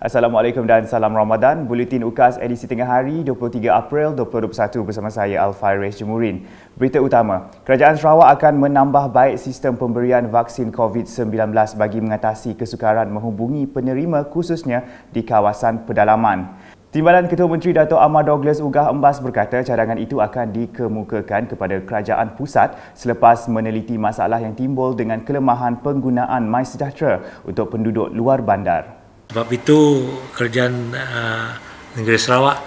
Assalamualaikum dan salam Ramadan. Buletin UKAS edisi tengah hari 23 April 2021 bersama saya Alfaiz Jemurin. Berita utama, Kerajaan Sarawak akan menambah baik sistem pemberian vaksin COVID-19 bagi mengatasi kesukaran menghubungi penerima khususnya di kawasan pedalaman. Timbalan Ketua Menteri Dato' Ahmad Douglas Ugah Embas berkata cadangan itu akan dikemukakan kepada kerajaan pusat selepas meneliti masalah yang timbul dengan kelemahan penggunaan MySejahtera untuk penduduk luar bandar. Sebab itu, Kerajaan Negeri Sarawak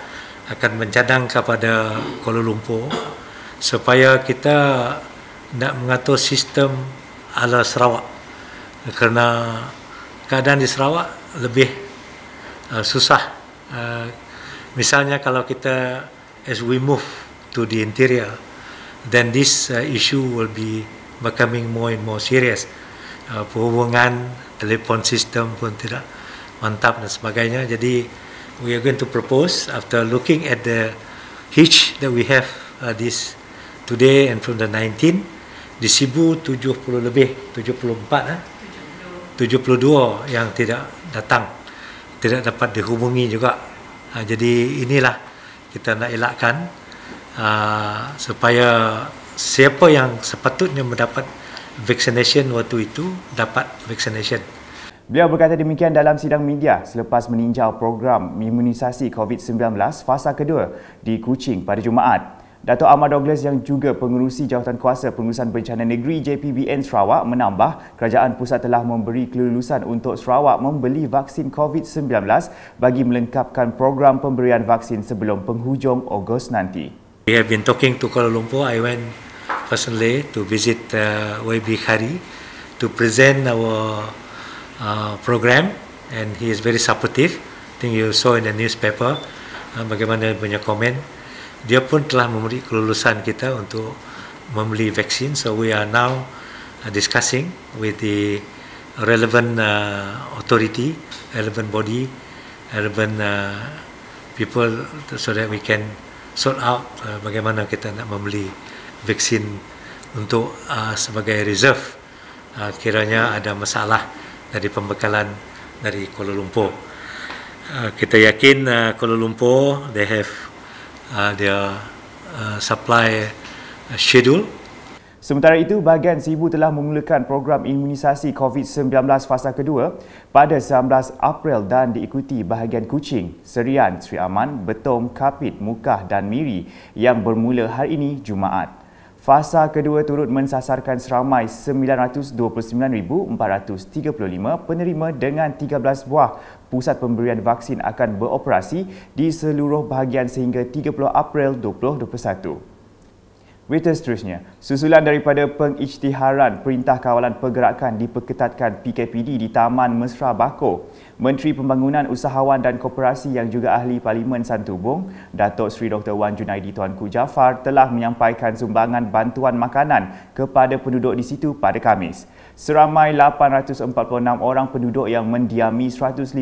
akan mencadang kepada Kuala Lumpur supaya kita nak mengatur sistem ala Sarawak, kerana keadaan di Sarawak lebih susah. Misalnya kalau kita as we move to the interior, then this issue will be becoming more and more serious. Perhubungan, telefon sistem pun tidak mantap dan sebagainya. Jadi we are going to propose, after looking at the hitch that we have this today and from the 19 di 1070 lebih 72 yang tidak datang, tidak dapat dihubungi juga. Jadi inilah kita nak elakkan supaya siapa yang sepatutnya mendapat vaccination waktu itu dapat vaccination. Beliau berkata demikian dalam sidang media selepas meninjau program imunisasi COVID-19 fasa kedua di Kuching pada Jumaat. Dato' Ahmad Douglas yang juga pengerusi Jawatankuasa Pengurusan Bencana Negeri JPBN Sarawak menambah kerajaan pusat telah memberi kelulusan untuk Sarawak membeli vaksin COVID-19 bagi melengkapkan program pemberian vaksin sebelum penghujung Ogos nanti. We have been talking to Kuala Lumpur. I went personally to visit YB Khari to present our program, and he is very supportive. I think you saw in the newspaper bagaimana punya komen. Dia pun telah memberi kelulusan kita untuk membeli vaksin. So we are now discussing with the relevant authority, relevant body, relevant people, so that we can sort out bagaimana kita nak membeli vaksin untuk sebagai reserve kiranya ada masalah dari pembekalan dari Kuala Lumpur. Kita yakin Kuala Lumpur they have their supply schedule. Sementara itu, bahagian Sibu telah memulakan program imunisasi COVID-19 fasa kedua pada 19 April dan diikuti bahagian Kuching, Serian, Sri Aman, Betong, Kapit, Mukah dan Miri yang bermula hari ini Jumaat. Fasa kedua turut mensasarkan seramai 929,435 penerima dengan 13 buah pusat pemberian vaksin akan beroperasi di seluruh bahagian sehingga 30 April 2021. Berita seterusnya, susulan daripada pengisytiharan Perintah Kawalan Pergerakan diperketatkan PKPD di Taman Mesra Bako, Menteri Pembangunan Usahawan dan Koperasi yang juga Ahli Parlimen Santubong, Datuk Seri Dr. Wan Junaidi Tuanku Jaafar telah menyampaikan sumbangan bantuan makanan kepada penduduk di situ pada Khamis. Seramai 846 orang penduduk yang mendiami 156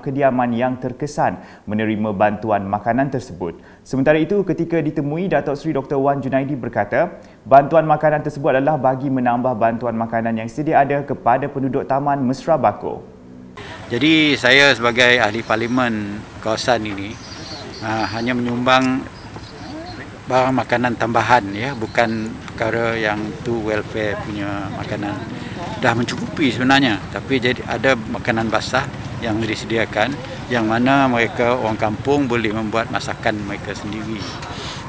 kediaman yang terkesan menerima bantuan makanan tersebut. Sementara itu, ketika ditemui, Datuk Seri Dr. Wan Junaidi berkata, bantuan makanan tersebut adalah bagi menambah bantuan makanan yang sedia ada kepada penduduk Taman Mesra Bako. Jadi saya sebagai ahli parlimen kawasan ini hanya menyumbang barang makanan tambahan, ya, bukan perkara yang tu welfare punya makanan. Dah mencukupi sebenarnya, tapi jadi ada makanan basah yang disediakan yang mana mereka orang kampung boleh membuat masakan mereka sendiri.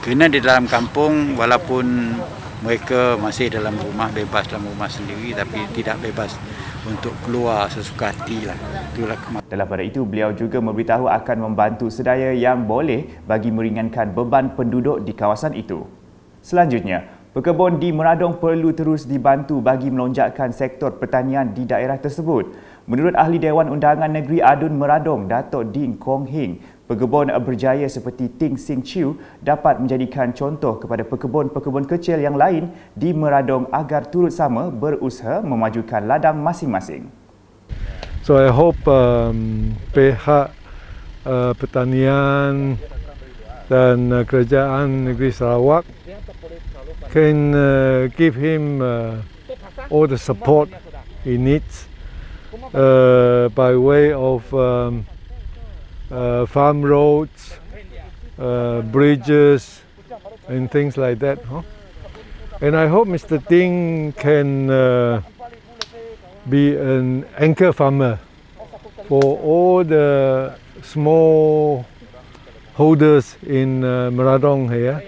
Kerana di dalam kampung, walaupun mereka masih dalam rumah, bebas dalam rumah sendiri, tapi tidak bebas untuk keluar sesuka hati lah. Itulah dalam pada itu, beliau juga memberitahu akan membantu sedaya yang boleh bagi meringankan beban penduduk di kawasan itu. Selanjutnya, pekebun di Meradong perlu terus dibantu bagi melonjakkan sektor pertanian di daerah tersebut. Menurut Ahli Dewan Undangan Negeri Adun Meradong, Datuk Ding Kong Hing, pekebun berjaya seperti Ting Sing Chiu dapat menjadikan contoh kepada pekebun-pekebun kecil yang lain di Meradong agar turut sama berusaha memajukan ladang masing-masing. So I hope pihak pertanian dan kerajaan negeri Sarawak can give him all the support he needs by way of farm roads, bridges, and things like that. Huh? And I hope Mr. Ting can be an anchor farmer for all the small holders in Meradong here.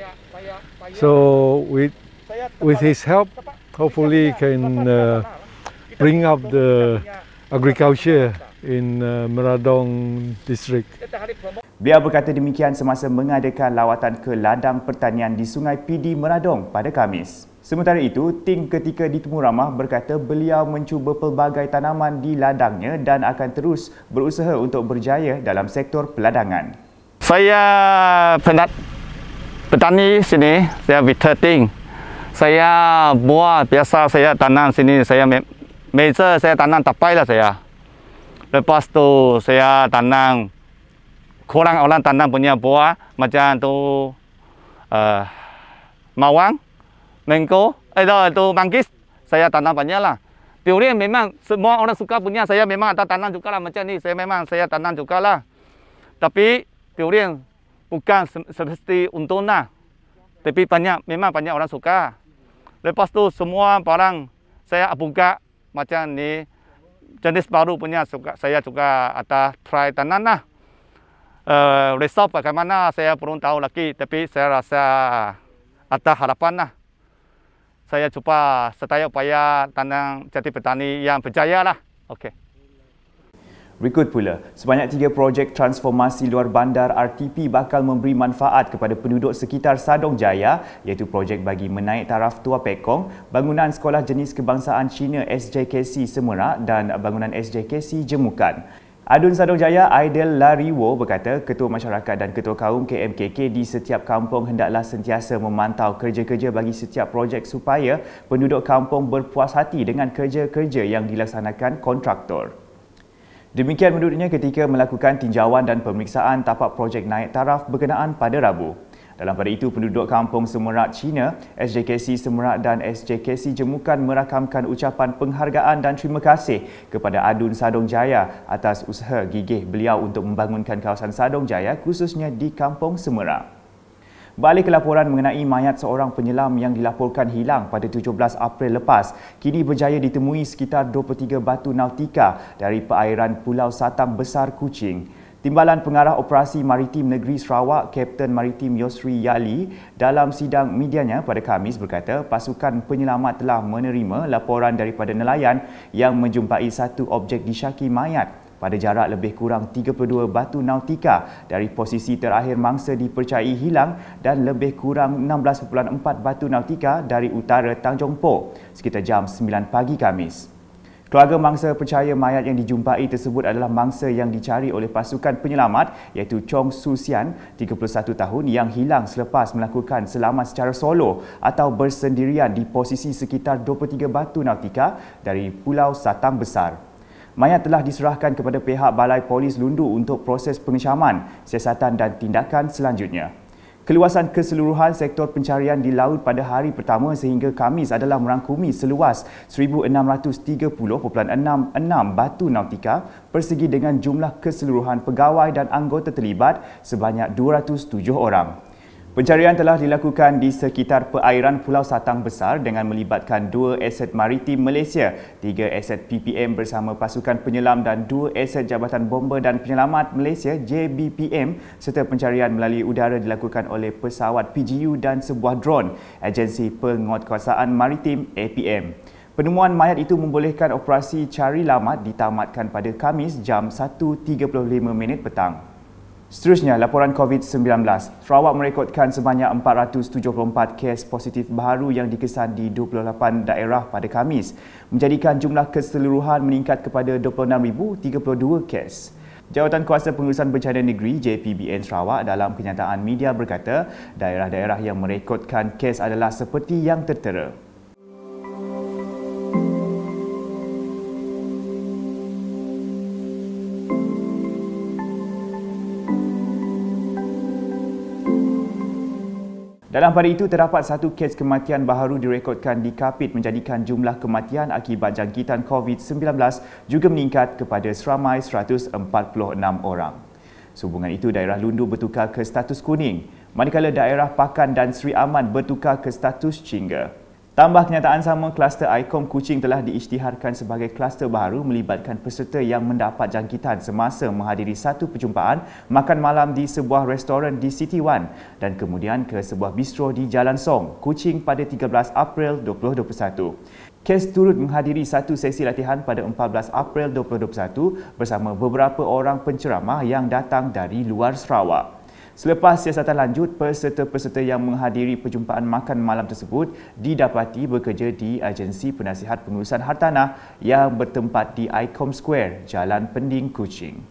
So with his help, hopefully can bring up the agriculture in Meradong district. Beliau berkata demikian semasa mengadakan lawatan ke ladang pertanian di Sungai Pidi Meradong pada Khamis. Sementara itu, Ting ketika ditemu ramah berkata beliau mencuba pelbagai tanaman di ladangnya dan akan terus berusaha untuk berjaya dalam sektor peladangan. Saya petani sini, saya Victor Ting. Saya buah biasa saya tanam sini, saya meja saya tanam tapai lah saya. Lepas tu saya tanam kurang orang tanam punya buah macam tu mawang, mango, itu manggis saya tanam banyak lah. Durian memang semua orang suka punya, saya memang ada tanam juga lah macam ni, saya tanam juga lah. Tapi durian bukan seperti untungnya, tapi memang banyak orang suka. Lepas tu semua barang saya buka macam ni jenis baru punya saya juga ada try tanam lah. Result bagaimana saya belum tahu lagi, tapi saya rasa ada harapan lah. Saya cuba setaya upaya tanam jadi petani yang berjaya lah. Okey. Berikut pula, sebanyak 3 projek transformasi luar bandar RTP bakal memberi manfaat kepada penduduk sekitar Sadong Jaya, iaitu projek bagi menaik taraf Tua Pekong, bangunan Sekolah Jenis Kebangsaan Cina SJKC Semerak dan bangunan SJKC Jemukan. Adun Sadong Jaya Aidil Lariwo berkata ketua masyarakat dan ketua kaum KMKK di setiap kampung hendaklah sentiasa memantau kerja-kerja bagi setiap projek supaya penduduk kampung berpuas hati dengan kerja-kerja yang dilaksanakan kontraktor. Demikian menurutnya ketika melakukan tinjauan dan pemeriksaan tapak projek naik taraf berkenaan pada Rabu. Dalam pada itu, penduduk kampung Semerak Cina, SJKC Semerak dan SJKC Jemukan merakamkan ucapan penghargaan dan terima kasih kepada Adun Sadong Jaya atas usaha gigih beliau untuk membangunkan kawasan Sadong Jaya khususnya di kampung Semerak. Balik ke laporan mengenai mayat seorang penyelam yang dilaporkan hilang pada 17 April lepas, kini berjaya ditemui sekitar 23 batu nautika dari perairan Pulau Satang Besar Kuching. Timbalan Pengarah Operasi Maritim Negeri Sarawak, Kapten Maritim Yosri Yali, dalam sidang medianya pada Khamis berkata pasukan penyelamat telah menerima laporan daripada nelayan yang menjumpai satu objek disyaki mayat pada jarak lebih kurang 32 batu nautika dari posisi terakhir mangsa dipercayai hilang dan lebih kurang 16.4 batu nautika dari utara Tanjung Po sekitar jam 9 pagi Khamis. Keluarga mangsa percaya mayat yang dijumpai tersebut adalah mangsa yang dicari oleh pasukan penyelamat iaitu Chong Su Sian, 31 tahun yang hilang selepas melakukan selamat secara solo atau bersendirian di posisi sekitar 23 batu nautika dari Pulau Satang Besar. Mayat telah diserahkan kepada pihak Balai Polis Lundu untuk proses pengecaman, siasatan dan tindakan selanjutnya. Keluasan keseluruhan sektor pencarian di laut pada hari pertama sehingga Khamis adalah merangkumi seluas 1,630.66 batu nautika persegi dengan jumlah keseluruhan pegawai dan anggota terlibat sebanyak 207 orang. Pencarian telah dilakukan di sekitar perairan Pulau Satang Besar dengan melibatkan 2 aset maritim Malaysia, 3 aset PPM bersama pasukan penyelam dan 2 aset Jabatan Bomber dan Penyelamat Malaysia JBPM serta pencarian melalui udara dilakukan oleh pesawat PGU dan sebuah drone Agensi Penguatkuasaan Maritim APM. Penemuan mayat itu membolehkan operasi cari lamat ditamatkan pada Khamis jam 1.35 petang. Seterusnya, laporan COVID-19. Sarawak merekodkan sebanyak 474 kes positif baharu yang dikesan di 28 daerah pada Khamis, menjadikan jumlah keseluruhan meningkat kepada 26,032 kes. Jawatan Kuasa Pengurusan Bencana Negeri JPBN Sarawak dalam kenyataan media berkata, daerah-daerah yang merekodkan kes adalah seperti yang tertera. Dalam pada itu, terdapat satu kes kematian baharu direkodkan di Kapit menjadikan jumlah kematian akibat jangkitan COVID-19 juga meningkat kepada seramai 146 orang. Sehubungan itu, daerah Lundu bertukar ke status kuning, manakala daerah Pakan dan Sri Aman bertukar ke status Jingga. Tambah kenyataan sama, kluster ICOM Kuching telah diisytiharkan sebagai kluster baru melibatkan peserta yang mendapat jangkitan semasa menghadiri satu perjumpaan makan malam di sebuah restoran di City One dan kemudian ke sebuah bistro di Jalan Song, Kuching pada 13 April 2021. Kes turut menghadiri satu sesi latihan pada 14 April 2021 bersama beberapa orang penceramah yang datang dari luar Sarawak. Selepas siasatan lanjut, peserta-peserta yang menghadiri perjumpaan makan malam tersebut didapati bekerja di agensi penasihat pengurusan hartanah yang bertempat di ICOM Square, Jalan Pending, Kuching.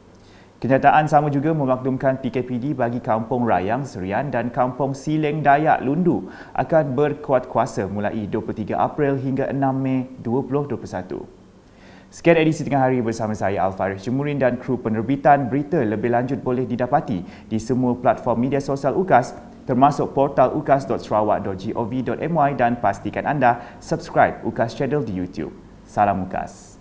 Kenyataan sama juga memaklumkan PKPD bagi Kampung Rayang, Serian dan Kampung Sileng Dayak, Lundu akan berkuat kuasa mulai 23 April hingga 6 Mei 2021. Sekian edisi tengah hari bersama saya Alfaris Jemurin dan kru penerbitan. Berita lebih lanjut boleh didapati di semua platform media sosial UKAS termasuk portal ukas.sarawak.gov.my dan pastikan anda subscribe UKAS Channel di YouTube. Salam UKAS.